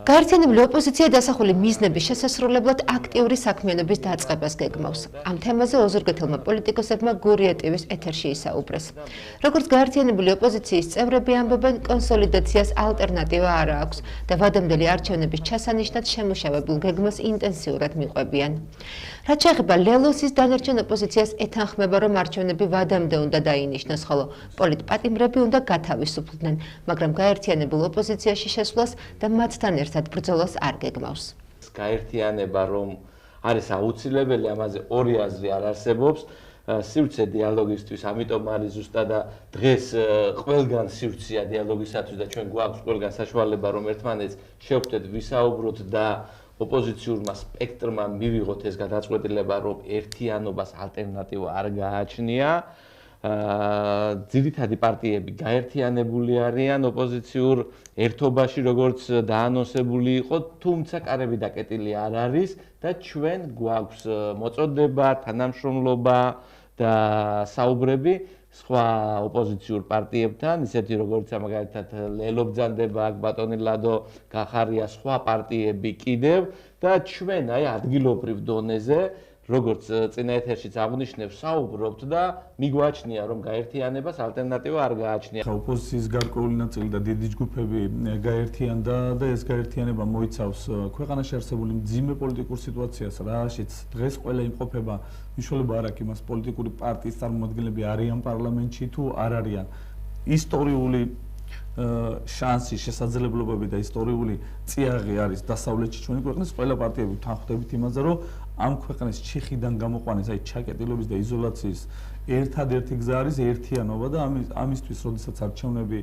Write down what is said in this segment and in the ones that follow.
გაერთიანებული ოპოზიცია დასახული მიზნების შესასრულებლად აქტიური საქმიანობის დაწყებას გეგმავს. Ამ თემაზე ოზურგეთელმა პოლიტიკოსებმა გურია ტივის ეთერში ისაუბრეს. Როგორც გაერთიანებული ოპოზიციის წევრები ამბობენ, კონსოლიდაციას ალტერნატივა არ აქვს და ვადამდელი არჩევნების ჩასანიშნად შემუშავებულ გეგმას ინტენსიურად მიყვებიან. რაც შეეხება ლელოსის დანარჩენ ოპოზიციას ეთანხმება, რომ არჩევნები ვადამდე უნდა დაინიშნოს, ხოლო პოლიტპატიმრები უნდა გათავისუფლდნენ, მაგრამ გაერთიანებულ ოპოზიციაში შესვლას და მათთან ერთად ბრძოლას არ გეგმავს. გაერთიანება რომ არის აუცილებელი, ამაზე ორი აზრი არ არსებობს. სივრცე დიალოგისთვის, ამიტომ არის ზუსტად და დღეს ყველგან სივრცეა დიალოგისათვის და ჩვენ გვაქვს ყველგან საშუალება რომ ერთმანეთს შევხვდეთ, ვისაუბროთ და ოპოზიციურმა სპექტრმა მივიღოთ ეს გადაწყვეტილება, რომ ერთიანობას ალტერნატივა არ გააჩნია. ძირითადი პარტიები გაერთიანებული არიან ოპოზიციურ ერთობაში, როგორც დაანონსებული იყო, თუმცა კარები დაკეტილი არ არის და ჩვენ გვაქვს მოწოდება, თანამშრომლობა და საუბრები სხვა ოპოზიციურ პარტიებთან, ისეთი როგორც მაგალითად ლელობძანდება, აქ ბატონი ლადო გახარია, სხვა პარტიები კიდევ და ჩვენ აი ადგილობრივ დონეზე როგორც წინა ეთერშიც აღნიშნებ, საუბრობთ და მიგვაჩნია, რომ გაერთიანებას ალტერნატივა არ გააჩნია. ოპოზიციის გარკვეული ნაწილი და დიდი ჯგუფები გაერთიანდა და ეს გაერთიანება მოიცავს ქვეყანაში არსებული მძიმე პოლიტიკურ სიტუაციას, რაშიც დღეს ყველა იმყოფება, მნიშვნელობა არ აქვს იმას, პოლიტიკური პარტიის წარმომადგენლები არიან პარლამენტში თუ არ არიან. ისტორიული შანსი, შესაძლებლობები და ისტორიული წიაღი არის დასავლეთში ჩვენი ქვეყნის ყველა პარტიები თანხმდებით იმაზე, რომ ამ ქვეყნის ჩიხიდან გამოყვანის, აი ჩაკეტილობის და იზოლაციის ერთადერთი გზა არის ერთიანობა და ამისთვის, როდესაც არჩევნები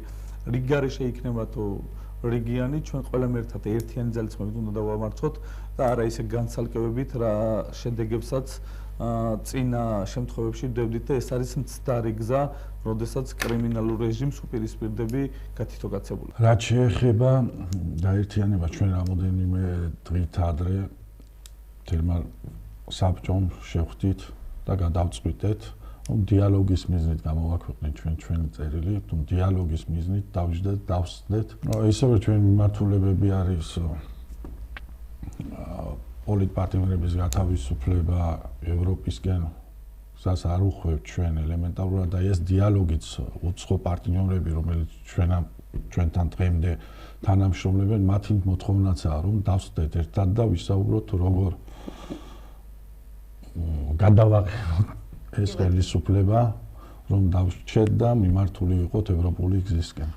რიგგარეშე იქნება თუ რეგიონი, ჩვენ ყველამ ერთად ერთიანი ძალისხმევით უნდა დავამარცხოთ და არა ისე განცალკევებით რა შედეგებსაც წინა შემთხვევებში ვდევდით და ეს არის მცდარი გზა, როდესაც კრიმინალურ რეჟიმს უპირისპირდები გათითოგაცებული. რაც შეეხება გაერთიანება, ჩვენ რამოდენიმე დღით ადრე თელმა საბჭომ შევხვდით და გადავწყვიტეთ, რომ დიალოგის მიზნით გამოვაქვეყნეთ ჩვენი წერილი, თუ დიალოგის მიზნით დავსდეთ. ისევე ჩვენი მიმართულებები არის პოლიტპატიმრების გათავისუფლება ევროპისკენ, გზას არ უხვევთ ჩვენ ელემენტარულად და ეს დიალოგიც უცხო პარტნიორები, რომელიც ჩვენთან დღემდე თანამშრომლებენ, მათი მოთხოვნაცაა, რომ დავსდეთ ერთად და ვისაუბროთ როგორ გადავაყენოთ ეს ხელისუფლება, რომ დავრჩეთ და მიმართული ვიყოთ ევროპული გზისკენ.